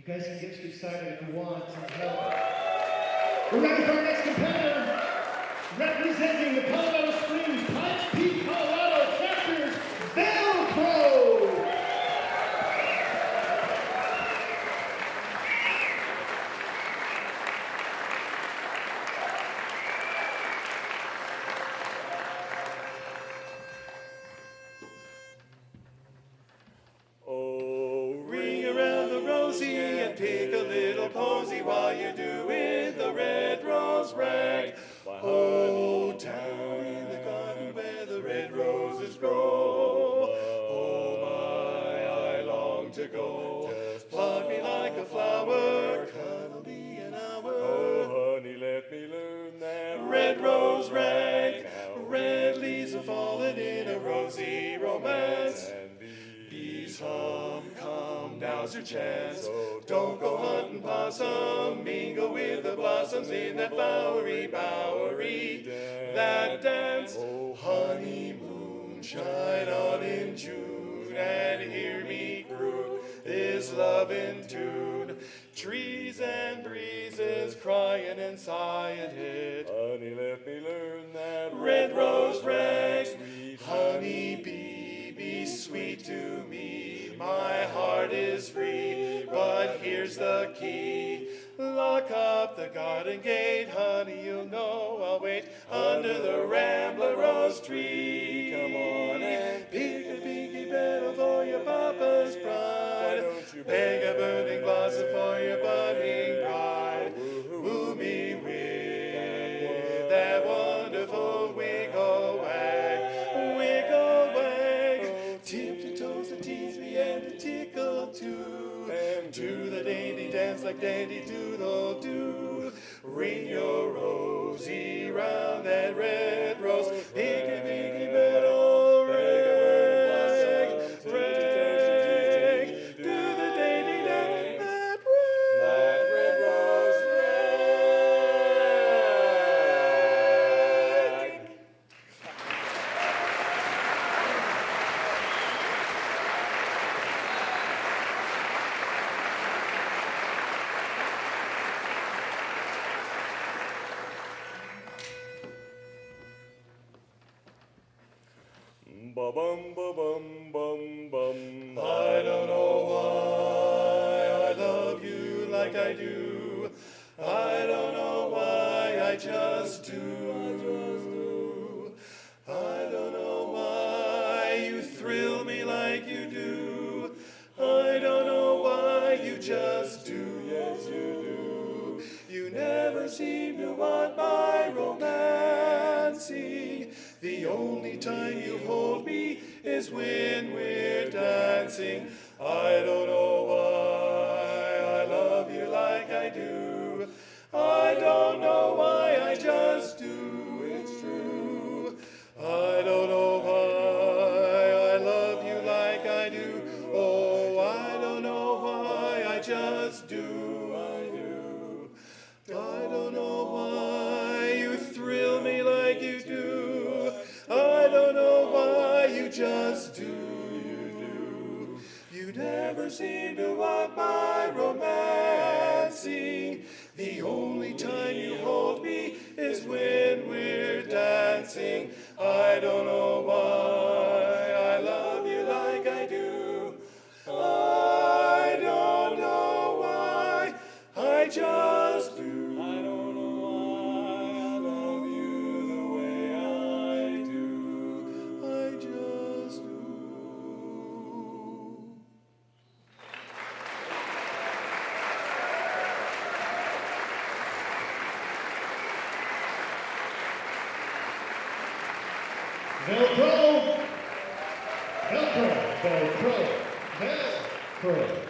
You guys can get too excited if you want. We're ready for our next competitor. Representing the Colorado Springs Pikes Peak, Colorado chapters, Velcro! Oh, ring around the rosy and pick a little posy while you're doing the red rose rag. Oh, down in the garden where the red roses grow. Oh my, I long to go. Just plug me like a flower, cuddle me an hour. Oh honey, let me learn that red rose rag. Red leaves are falling in a rosy romance. Bees hum, come, now's your chance. So don't go hunting possum, mingle with the blossoms in that flowery bowery, that dance. Oh, honeymoon, shine on in June, and hear me croon this loving tune. Trees and breezes crying and sighing it. Honey, let me learn that red rose rag. Sweet honey bee, be sweet to me. My heart is free, but here's the key. Lock up the garden gate, honey, you'll know I'll wait under the rambler rose tree. Come on and pick a pinky petal for your papa's pride. Beg a burning blossom for your budding bride. Woo me with that wonderful wiggle wag, wiggle wag. Tip your toes and tease me and a tickle too. And do the dainty dance like dandy doodle do. Ring your rosy round that red rose. Pinky, pinky petal, rag, rag. Do the dainty dance, that red rose rag. Ba-bum, ba-bum, bum, bum. I don't know why I love you like I do. I don't know why I just do. I don't know why you thrill me like you do. I don't know why you just do. Yes, you do. You never seem to want my romancing. The only time you hold me is when we're dancing. I don't know why I love you like I do. I don't know why I just do. It's true. I don't know why I love you like I do. Oh, I don't know why I just do. I do. I don't know why you thrill me like you do. I don't know why you just do. You do. You never seem to want my romancing. The only time you hold me is when we're dancing. I don't know why I love you like I do. I don't know why I just do. I don't know why I love you the way I do. I just do. Velcro! Velcro! Velcro! Velcro!